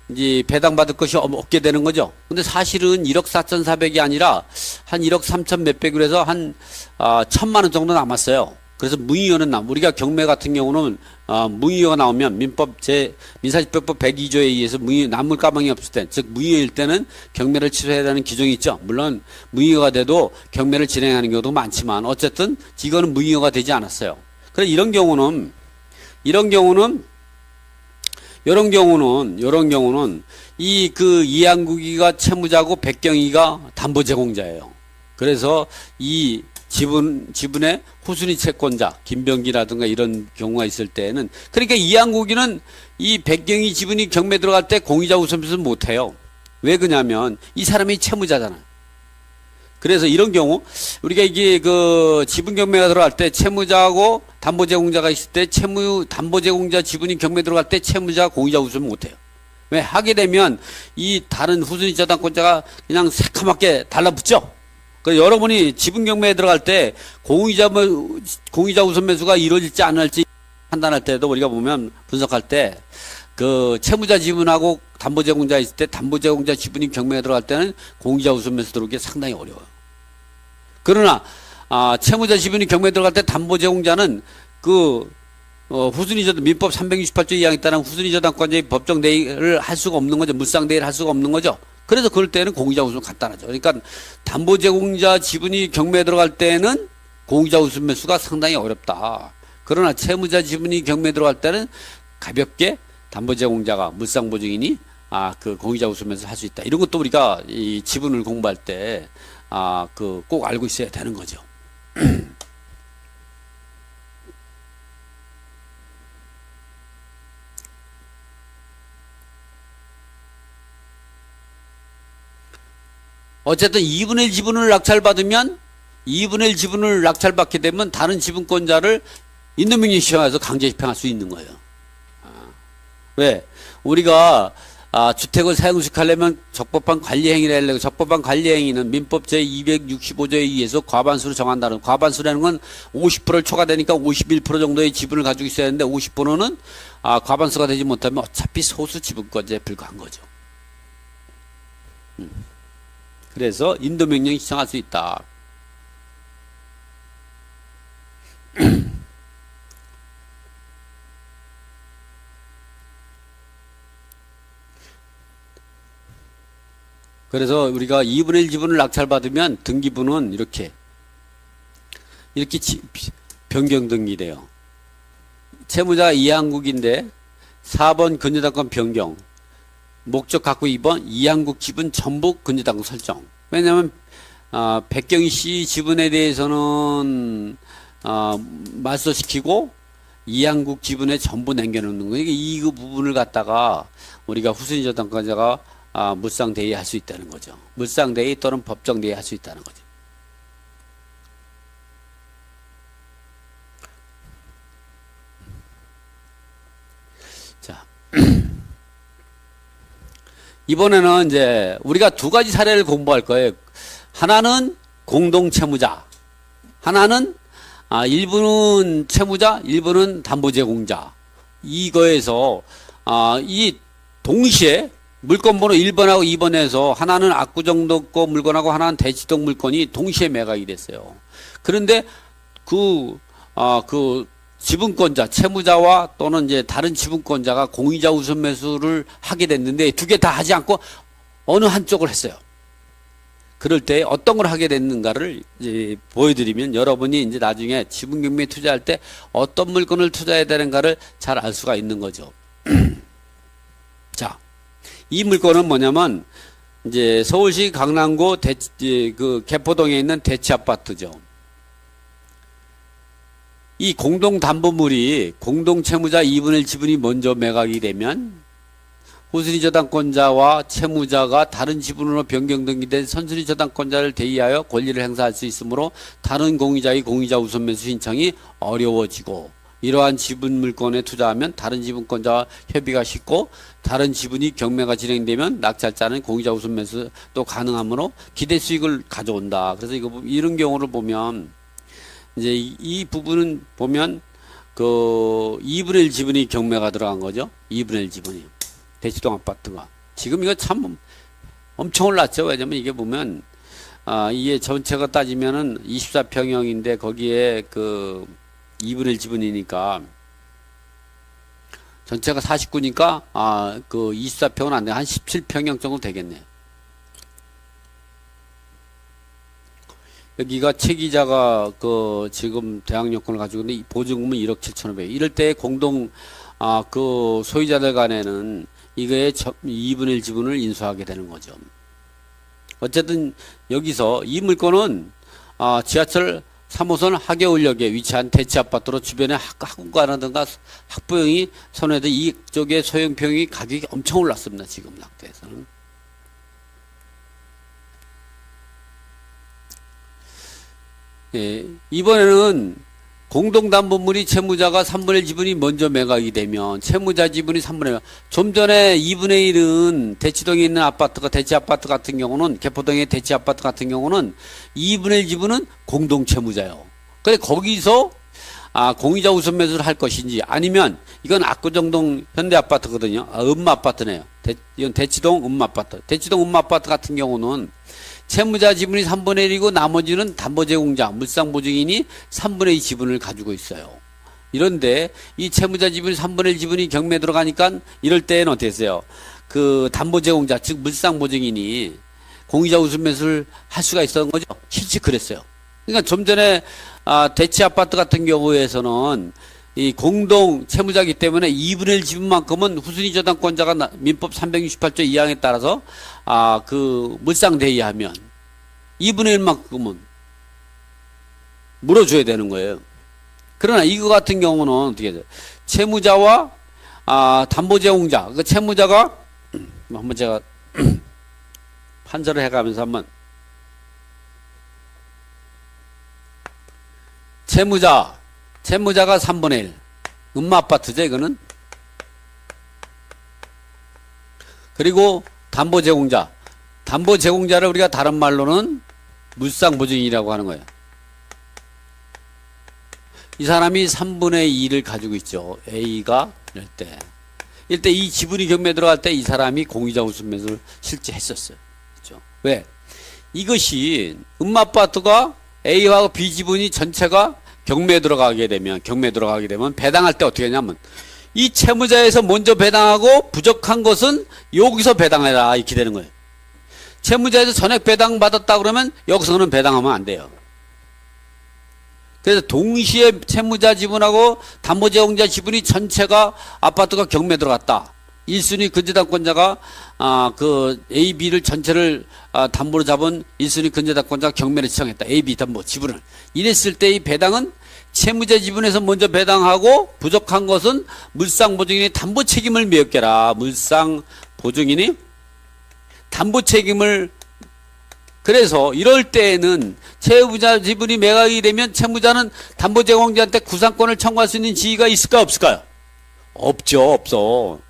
이제 배당받을 것이 없게 되는 거죠. 근데 사실은 1억 4,400이 아니라 한 1억 3천 몇백으로 해서 한 1,000만 원 정도 남았어요. 그래서 무이여는 우리가 경매 같은 경우는 무이여가 나오면 민사집행법 102조에 의해서 남을 가망이 없을 때, 즉 무이여일 때는 경매를 취소해야 되는 규정이 있죠. 물론 무이여가 돼도 경매를 진행하는 경우도 많지만 어쨌든 이거는 무이여가 되지 않았어요. 그래서 이런 경우는 이한국이가 채무자고 백경이가 담보 제공자예요. 그래서 이 지분의 후순위 채권자, 김병기라든가 이런 경우가 있을 때에는, 그러니까 이한국이는 이 백경이 지분이 경매 들어갈 때 공의자 우선표시는 못해요. 왜 그러냐면 이 사람이 채무자잖아요. 그래서 이런 경우 우리가 이게 지분 경매가 들어갈 때 채무자하고 담보 제공자가 있을 때 담보 제공자 지분이 경매 들어갈 때 채무자 공의자 우선 못해요. 왜? 하게 되면 이 다른 후순위 저당권자가 그냥 새카맣게 달라붙죠. 그래서 여러분이 지분 경매에 들어갈 때 공의자 우선 매수가 이루어질지 안 할지 판단할 때도 우리가 보면 분석할 때 채무자 지분하고 담보 제공자 있을 때 담보 제공자 지분이 경매에 들어갈 때는 공의자 우선 매수 들어오기 상당히 어려워요. 그러나 채무자 지분이 경매에 들어갈 때 담보 제공자는 후순위저당 민법 368조 2항에 따른 후순위저당권자의 법정 대의를 할 수가 없는 거죠. 물상 대의를 할 수가 없는 거죠. 그래서 그럴 때는 공의자 우선 간단하죠. 그러니까 담보 제공자 지분이 경매에 들어갈 때는 공의자 우선 매수가 상당히 어렵다. 그러나 채무자 지분이 경매에 들어갈 때는 가볍게 담보 제공자가 물상 보증인이 공의자 우선 매수 할 수 있다. 이런 것도 우리가 이 지분을 공부할 때 꼭 알고 있어야 되는 거죠. 어쨌든 2분의 1 지분을 낙찰받으면 2분의 1 지분을 낙찰받게 되면 다른 지분권자를 인도명령 시행해서 강제 집행할 수 있는 거예요. 왜? 우리가 주택을 사용식하려면 적법한 관리행위를 하려고, 적법한 관리행위는 민법 제265조에 의해서 과반수로 정한다는, 과반수라는 건 50%를 초과되니까 51% 정도의 지분을 가지고 있어야 하는데 50%는 과반수가 되지 못하면 어차피 소수 지분권자에 불과한 거죠. 그래서 인도명령이 시행할 수 있다. 그래서 우리가 2분의 1 지분을 낙찰받으면 등기부는 이렇게 변경 등기돼요. 채무자 이한국인데 4번 근저당권 변경, 목적 갖고 2번 이한국 지분 전부 근저당권 설정. 왜냐하면 백경희 씨 지분에 대해서는 말소시키고 이한국 지분에 전부 남겨놓는 거예요. 이 부분을 갖다가 우리가 후순위 저당권자가 물상 대의할 수 있다는 거죠. 물상 대의 또는 법정 대의할 수 있다는 거죠. 자, 이번에는 이제 우리가 두 가지 사례를 공부할 거예요. 하나는 공동 채무자, 하나는 일부는 채무자, 일부는 담보 제공자. 이거에서 이 동시에 물건번호 1번하고 2번에서 하나는 압구정동 물건하고 하나는 대치동 물건이 동시에 매각이 됐어요. 그런데 지분권자, 채무자와 또는 이제 다른 지분권자가 공의자 우선 매수를 하게 됐는데 두 개 다 하지 않고 어느 한쪽을 했어요. 그럴 때 어떤 걸 하게 됐는가를 이제 보여드리면 여러분이 이제 나중에 지분 경매에 투자할 때 어떤 물건을 투자해야 되는가를 잘 알 수가 있는 거죠. 자, 이 물건은 뭐냐면 이제 서울시 강남구 개포동에 있는 대치 아파트죠. 이 공동담보물이 공동채무자 2분의 1 지분이 먼저 매각이 되면 후순위 저당권자와 채무자가 다른 지분으로 변경 등기된 선순위 저당권자를 대의하여 권리를 행사할 수 있으므로 다른 공의자의 공의자 우선 매수 신청이 어려워지고, 이러한 지분 물건에 투자하면 다른 지분권자와 협의가 쉽고 다른 지분이 경매가 진행되면 낙찰자는 공의자 우선 매수도 가능하므로 기대 수익을 가져온다. 그래서 이런 경우를 보면 이제 이 부분은 보면 2분의 1 지분이 경매가 들어간 거죠. 2분의 1 지분이 대치동 아파트가. 지금 이거 참 엄청 올랐죠. 왜냐면 이게 보면, 이게 전체가 따지면은 24평형인데 거기에 그 2분의 1 지분이니까 전체가 49니까, 그 24평은 안 돼. 한 17평형 정도 되겠네. 여기가 채기자가 그 지금 대항 요건을 가지고 있는데 보증금은 1억 7,500. 이럴 때 공동 그 소유자들 간에는 이거의 2분의 1 지분을 인수하게 되는 거죠. 어쨌든 여기서 이 물건은 지하철 3호선 하계울역에 위치한 대치 아파트로 주변에 학군가라든가 학부형이 선호해도 이쪽에 소형평이 가격이 엄청 올랐습니다. 지금 낙태에서는. 예, 이번에는 공동담보물이 채무자가 3분의 1 지분이 먼저 매각이 되면 채무자 지분이 3분의 1. 좀 전에 2분의 1은 대치동에 있는 아파트가 대치 아파트 같은 경우는 개포동의 대치 아파트 같은 경우는 2분의 1 지분은 공동 채무자요. 근데 거기서 공유자 우선 매수를 할 것인지 아니면 이건 압구정동 현대 아파트거든요. 음마 아파트네요. 이건 대치동 음마 아파트. 대치동 음마 아파트 같은 경우는 채무자 지분이 3분의 1이고 나머지는 담보제공자, 물상보증인이 3분의 2 지분을 가지고 있어요. 이런데 이 채무자 지분이 3분의 1 지분이 경매에 들어가니까 이럴 때는 어떻게 했어요? 그 담보제공자, 즉 물상보증인이 공유자 우선 매수를 할 수가 있었던 거죠. 실제 그랬어요. 그러니까 좀 전에 대치 아파트 같은 경우에서는 이 공동 채무자이기 때문에 2분의 1 지분만큼은 후순위 저당권자가 민법 368조 2항에 따라서 그 물상대의하면 2분의 1만큼은 물어줘야 되는 거예요. 그러나 이거 같은 경우는 어떻게 돼요? 채무자와 담보제공자, 그 채무자가 한번 제가 판서를 해가면서 한번 채무자가 3분의 1. 음마 아파트죠, 이거는. 그리고 담보제공자. 담보제공자를 우리가 다른 말로는 물상보증인이라고 하는 거예요. 이 사람이 3분의 2를 가지고 있죠. A가 이럴 때 이 지분이 경매에 들어갈 때 이 사람이 공유자 우선 매수를 실제 했었어요. 그렇죠? 왜? 이것이 음마 아파트가 A하고 B 지분이 전체가 경매에 들어가게 되면 배당할 때 어떻게 하냐면 이 채무자에서 먼저 배당하고 부족한 것은 여기서 배당해라 이렇게 되는 거예요. 채무자에서 전액 배당 받았다 그러면 여기서는 배당하면 안 돼요. 그래서 동시에 채무자 지분하고 담보제공자 지분이 전체가 아파트가 경매에 들어갔다. 1순위 근저당권자가 그 A, B를 전체를 담보로 잡은 1순위 근저당권자가 경매를 시청했다. A, B 담보 지분을. 이랬을 때 이 배당은 채무자 지분에서 먼저 배당하고 부족한 것은 물상보증인이 담보 책임을 메우게라. 물상보증인이 담보 책임을 그래서 이럴 때에는 채무자 지분이 매각이 되면 채무자는 담보제공자한테 구상권을 청구할 수 있는 지위가 있을까 없을까요? 없어.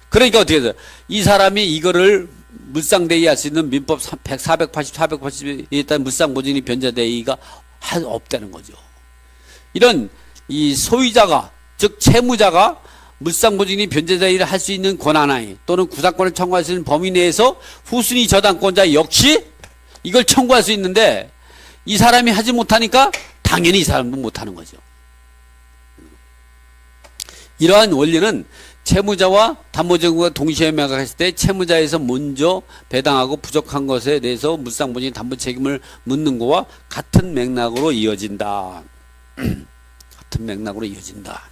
그러니까 어떻게 돼요? 이 사람이 이거를 물상대의할 수 있는 민법 480, 480에 일단 물상보증인이 변제대의가 없다는 거죠. 이런 이 소유자가 즉 채무자가 물상보증인이 변제대의를 할 수 있는 권한하에 또는 구상권을 청구할 수 있는 범위 내에서 후순위 저당권자 역시 이걸 청구할 수 있는데 이 사람이 하지 못하니까 당연히 이 사람은 못하는 거죠. 이러한 원리는 채무자와 담보제공자가 동시에 매각했을 때 채무자에서 먼저 배당하고 부족한 것에 대해서 물상보증인 담보 책임을 묻는 것과 같은 맥락으로 이어진다. 같은 맥락으로 이어진다.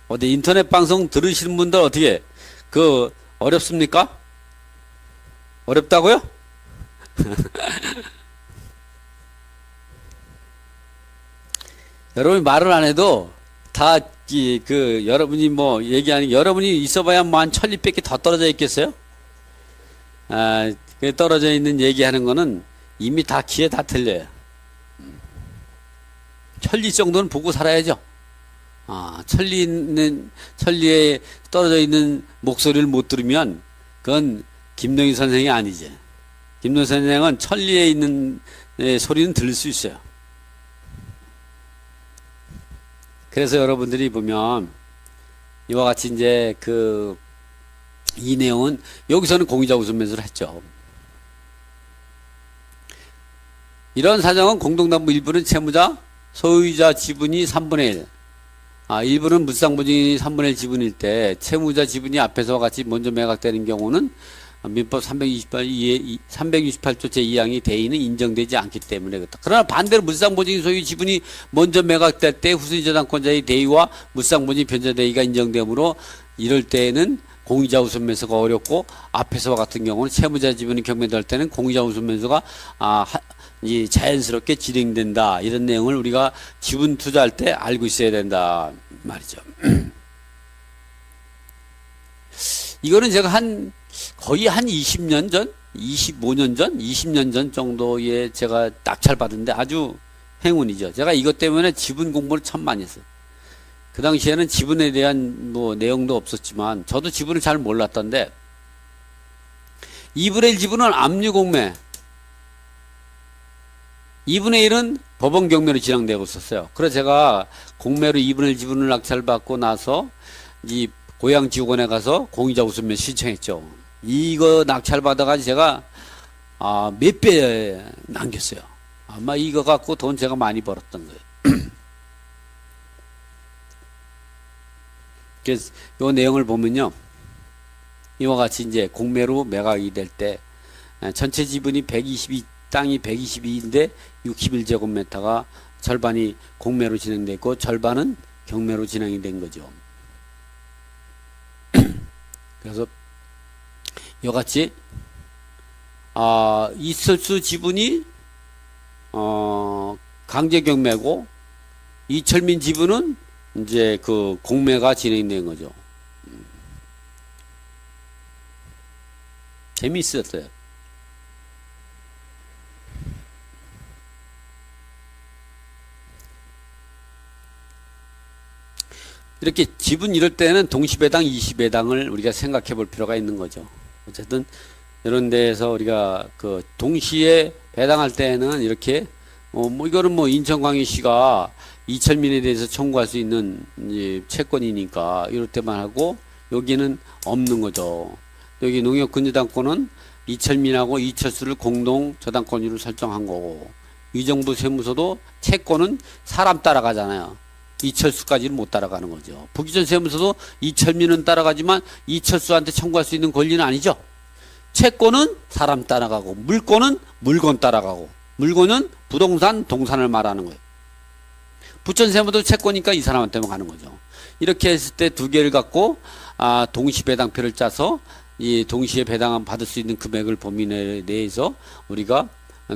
어디 인터넷 방송 들으시는 분들 어떻게 어렵습니까? 어렵다고요? 여러분이 말을 안 해도 다 여러분이 뭐 얘기하는 여러분이 있어봐야 뭐 한 1,200개 더 떨어져 있겠어요? 떨어져 있는 얘기하는 거는 이미 다 귀에 다 들려요. 천리 정도는 보고 살아야죠. 천리에 떨어져 있는 목소리를 못 들으면 그건 김동희 선생이 아니지. 김동희 선생은 천리에 있는 소리는 들을 수 있어요. 그래서 여러분들이 보면 이와 같이 이제 이 내용은 여기서는 공유자 우선 매수를 했죠. 이런 사정은 공동담보 일부는 채무자, 소유자 지분이 3분의 1. 일부는 무상보증인이 3분의 1 지분일 때 채무자 지분이 앞에서와 같이 먼저 매각되는 경우는 민법 368조 제2항의 대의는 인정되지 않기 때문에 그렇다. 그러나 반대로 무상보증인 소유 지분이 먼저 매각될 때 후순위 저당권자의 대의와 무상보증인 변제 대의가 인정되므로 이럴 때에는 공유자 우선 매수가 어렵고 앞에서와 같은 경우는 채무자 지분이 경매될 때는 공유자 우선 매수가 자연스럽게 진행된다. 이런 내용을 우리가 지분 투자할 때 알고 있어야 된다 말이죠. 이거는 제가 거의 한 20년 전, 25년 전, 20년 전 정도에 제가 낙찰받은데 아주 행운이죠. 제가 이것 때문에 지분 공부를 참 많이 했어요. 그 당시에는 지분에 대한 내용도 없었지만 저도 지분을 잘 몰랐던데 2분의 1 지분은 압류공매, 2분의 1은 법원 경매로 진행되고 있었어요. 그래서 제가 공매로 2분의 1 지분을 낙찰받고 나서 이 고양지구원에 가서 공유자 우선매수 신청했죠. 이거 낙찰받아가지고 제가 몇 배 남겼어요. 아마 이거 갖고 돈 제가 많이 벌었던 거예요. 그래서 이 내용을 보면요, 이와 같이 이제 공매로 매각이 될 때 전체 지분이 122, 땅이 122인데 61제곱미터가 절반이 공매로 진행됐고 절반은 경매로 진행이 된 거죠. 그래서 이와 같이 이철수 지분이 강제경매고 이철민 지분은 이제 공매가 진행된 거죠. 재미있었어요. 이렇게 지분 이럴 때는 동시배당, 20배당을 우리가 생각해 볼 필요가 있는 거죠. 어쨌든 이런 데에서 우리가 동시에 배당할 때는 이렇게 이거는 인천광역시가 이철민에 대해서 청구할 수 있는 채권이니까 이럴 때만 하고 여기는 없는 거죠. 여기 농협근저당권은 이철민하고 이철수를 공동 저당권으로 설정한 거고 의정부 세무서도 채권은 사람 따라가잖아요. 이철수까지는 못 따라가는 거죠. 북이전 세무서도 이철민은 따라가지만 이철수한테 청구할 수 있는 권리는 아니죠. 채권은 사람 따라가고 물권은 물건 따라가고 물건은 부동산, 동산을 말하는 거예요. 부천 세무도 채권이니까 이 사람한테만 가는 거죠. 이렇게 했을 때 두 개를 갖고 동시 배당표를 짜서 이 동시에 배당 받을 수 있는 금액을 범위 내에서 우리가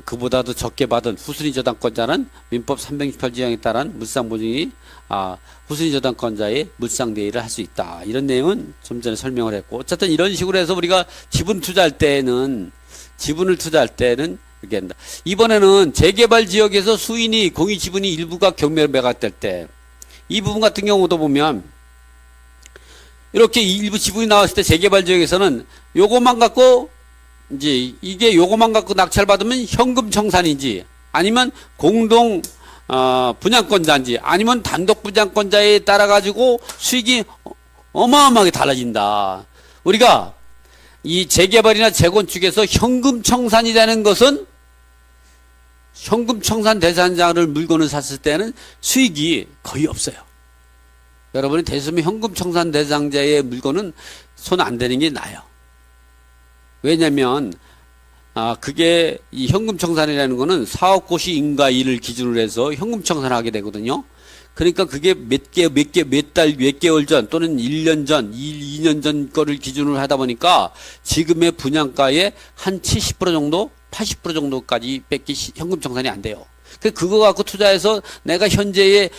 그보다도 적게 받은 후순위 저당권자는 민법 368조항에 따른 물상보증이 후순위 저당권자의 물상대의를 할 수 있다. 이런 내용은 좀 전에 설명을 했고 어쨌든 이런 식으로 해서 우리가 지분을 투자할 때는 이렇게 한다. 이번에는 재개발 지역에서 수인이 공유 지분이 일부가 경매로 매각될 때 이 부분 같은 경우도 보면 이렇게 일부 지분이 나왔을 때 재개발 지역에서는 요것만 갖고 이제 이게 요것만 갖고 낙찰 받으면 현금 청산인지 아니면 공동 분양권자인지 아니면 단독 분양권자에 따라 가지고 수익이 어마어마하게 달라진다. 우리가 이 재개발이나 재건축에서 현금 청산이 되는 것은 현금 청산 대상자를 물건을 샀을 때는 수익이 거의 없어요. 여러분이 대수면 현금 청산 대상자의 물건은 손 안 대는 게 나아요. 왜냐면 그게 이 현금 청산이라는 거는 사업고시 인가일을 기준으로 해서 현금 청산을 하게 되거든요. 그러니까 그게 몇 달, 몇 개월 전 또는 1년 전, 2년 전 거를 기준으로 하다 보니까 지금의 분양가의 한 70% 정도, 80% 정도까지 밖에 현금 청산이 안 돼요. 그거 갖고 투자해서 내가 현재의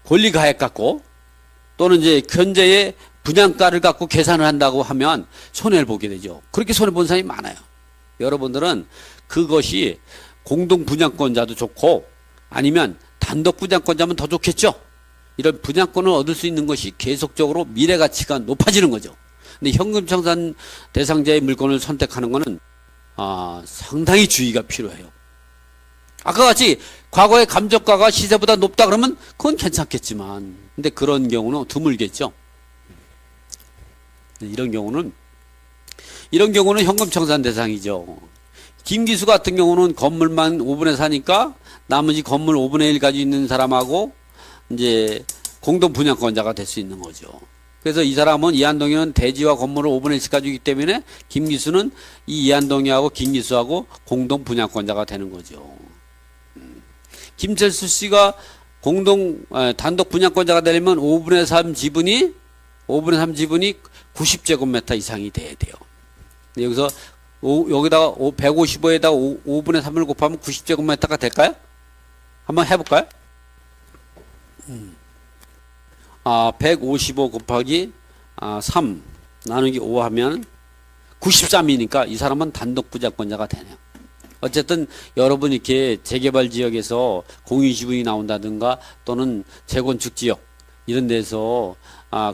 권리 가액 갖고 또는 이제 현재의 분양가를 갖고 계산을 한다고 하면 손해를 보게 되죠. 그렇게 손해본 사람이 많아요. 여러분들은 그것이 공동 분양권자도 좋고 아니면 단독 분양권자면 더 좋겠죠. 이런 분양권을 얻을 수 있는 것이 계속적으로 미래 가치가 높아지는 거죠. 근데 현금 청산 대상자의 물건을 선택하는 것은 상당히 주의가 필요해요. 아까 같이 과거의 감정가가 시세보다 높다 그러면 그건 괜찮겠지만, 근데 그런 경우는 드물겠죠. 이런 경우는 현금 청산 대상이죠. 김기수 같은 경우는 건물만 5분에 사니까 나머지 건물 5분의 1 가지고 있는 사람하고 이제 공동 분양권자가 될 수 있는 거죠. 그래서 이 사람은 이한동이는 대지와 건물을 5분의 1씩 가지고 있기 때문에 김기수는 이 이한동이하고 김기수하고 공동 분양권자가 되는 거죠. 김철수 씨가 단독 분양권자가 되려면 5분의 3 지분이 90제곱미터 이상이 돼야 돼요. 여기서 여기다가 155에다가 5분의 3을 곱하면 90제곱미터가 될까요? 한번 해볼까요? 155 곱하기 3 나누기 5 하면 93이니까 이 사람은 단독 분양권자가 되네요. 어쨌든 여러분 이렇게 재개발 지역에서 공유지분이 나온다든가 또는 재건축 지역 이런 데서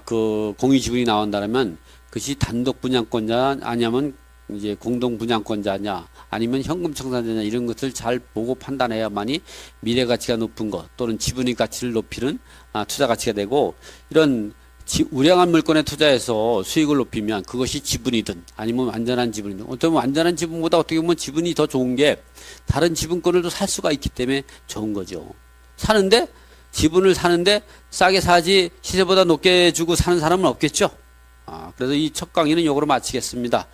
그 공유지분이 나온다면 그것이 단독 분양권자 아니면 이제 공동 분양권자냐 아니면 현금 청산자냐 이런 것을 잘 보고 판단해야만이 미래 가치가 높은 것 또는 지분의 가치를 높이는 투자 가치가 되고, 이런 우량한 물건에 투자해서 수익을 높이면 그것이 지분이든 아니면 안전한 지분이든, 어떻게 보면 안전한 지분보다 어떻게 보면 지분이 더 좋은 게 다른 지분권을 또 살 수가 있기 때문에 좋은 거죠. 지분을 사는데 싸게 사지 시세보다 높게 주고 사는 사람은 없겠죠. 그래서 이 첫 강의는 요거로 마치겠습니다.